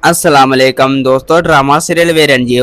अस्सलाम वालेकुम दोस्तों। ड्रामा सीरियल वेरन जी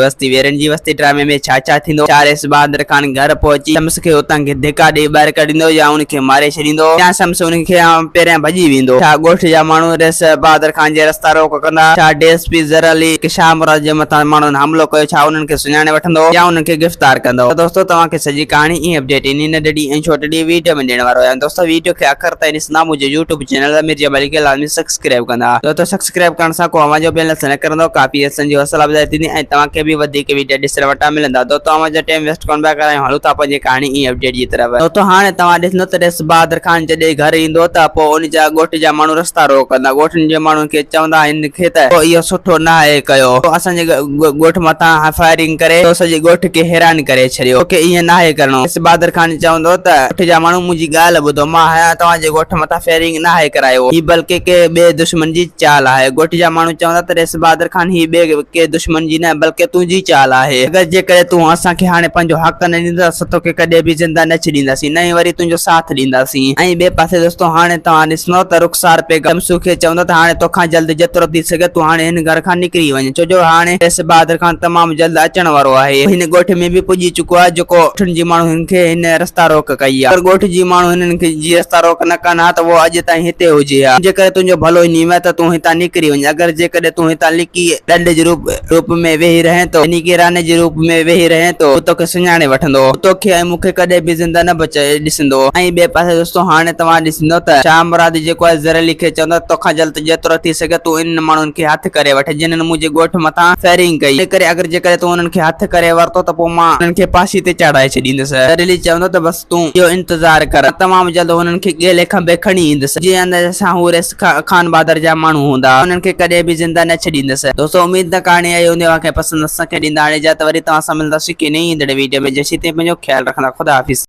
वस्ती ड्रामे में छा थींदो। चारेस बहादुर खान घर पहुची शम्स खे उतां खे धिका ॾेई ॿाहिरि कढींदो या उनखे मारे छॾींदो या शम्स उनखे पहिरियां भॼी वेंदो। छा ॻोठ जा माण्हू रेस बहादुर खान जे रस्ता रोक कंदा? छा डीएसपी ज़र अली शाह मुराद जे मथां माण्हुनि हमलो कयो? छा उन्हनि खे सुञाणे वठंदो या उन्हनि खे गिरफ़्तार कंदो? दोस्तों तव्हांखे सॼी कहाणी ऐं अपडेट इन नंढड़ी ऐं छोटी वीडियो में ॾियण वारो आहियां। दोस्तों वीडियो खे आख़िर ताईं ॾिसंदा मुंहिंजे यूट्यूब चैनल मिर्ज़ा मलिक खे लाज़मी सब्सक्राइब कंदा। दोस्तों सब्सक्राइब करण सां को आवाज़ जो बेल न करंदो, काफ़ी असन जो हौसला अफ़ज़ाई थींदी ऐं तव्हांखे बि वधीक वीडियो ॾिसण वटां मिलंदा। दोस्तों आवाज़ टाइम वेस्ट कोन पिया करायूं, हलूं था पंहिंजी कहाणी ऐं अपडेट जी तरफ़। दोस्तों हाणे तव्हां ॾिसंदो त रेस बहादुर खान जॾहिं घर ईंदो त पोइ उन जा ॻोठ जा माण्हू रस्ता रोकंदा। ॻोठनि जे माण्हुनि खे चवंदा हिनखे त इहो सुठो न आहे कयो, असांजे ॻोठ मथां फायरिंग करे सॼे ॻोठ खे हैरान करे छॾियो, तोखे ईअं न आहे करणो। रेस बहादुर खान चवंदो त ॻोठ जा माण्हू मुंहिंजी ॻाल्हि ॿुधो, मां आहियां तव्हांजे ॻोठ मथां फायरिंग न आहे करायो, ही बल्कि के ॿिए दुश्मन जी चाल आहे। ॻोठ जा माण्हू चवंदा त रेस बहादुर खान ही ॿिए के दुश्मन जी न बल्कि तुंहिंजी चाल आहे। अगरि जेकॾहिं तूं असांखे हाणे पंहिंजो हक़ न ॾींदसि तोखे कॾहिं बि ज़िंदा न छॾींदासीं, न वरी तुंहिंजो साथ ॾींदासीं। ऐं ॿिए पासे दोस्तों हाणे तव्हां ॾिसंदो त रुखसार बेगम शम्सू खे चवंदो त हाणे तोखां जल्द जेतिरो थी सघे तूं हाणे हिन घर खां निकिरी वञ, छो जो हाणे रेस बहादुर खान तमामु जल्द अचण वारो आहे। हिन ॻोठ में बि पुॼी चुको आहे जेको ॻोठनि जी माण्हू हिन खे हिन रस्ता रोक कई आहे। अगरि ॻोठ जी माण्हू हिननि खे जी रस्ता रोक न कनि हा त उहो अॼु ताईं हिते हुजे हा। जेकॾहिं तुंहिंजो भलो ई नीम आहे त तूं हितां निकिरी वञ। अगरि जेकॾहिं तूं हितां लिकी ॾंड जे रूप में वेही रहे तो, यानी कि राने जे रूप में वेही रहे तो, तोखे सुञाणे वठंदो, तोखे ऐं मूंखे कॾहिं बि ज़िंदा न बचाए ॾिसंदो। ऐं ॿिए पासे दोस्तों हाणे तव्हां ॾिसंदो त शाह मुराद जेको आहे ज़र अली खे चवंदो तोखां जल्द जेतिरो थी सघे तूं इन माण्हुनि खे हथ करे वठ जिन्हनि मुंहिंजे ॻोठ मथां फायरिंग कई करे। अगरि जेकॾहिं तूं उन्हनि खे हथ करे वरितो त पोइ मां उन्हनि खे फांसी ते चढ़ाए छॾींदुसि। ज़र अली चवंदो त बसि तूं इहो इंतज़ार कर, तमामु जल्द हुननि खे गेले खंभे खणी ईंदुसि जीअं अंदरि सां हू रेस खान बहादुर जा माण्हू हूंदा, उन्हनि खे कॾहिं बि ज़िंदा न छॾींदुसि। दोस्तों उम्मीद न कहाणी आई हूंदी, तव्हांखे पसंदि असांखे ॾींदा। हाणे इजाज़त, वरी तव्हां सां मिलंदासीं की नई ईंदड़ वीडियो में। जेसीं ताईं पंहिंजो ख्यालु रखंदा। खुदा हाफ़िज़।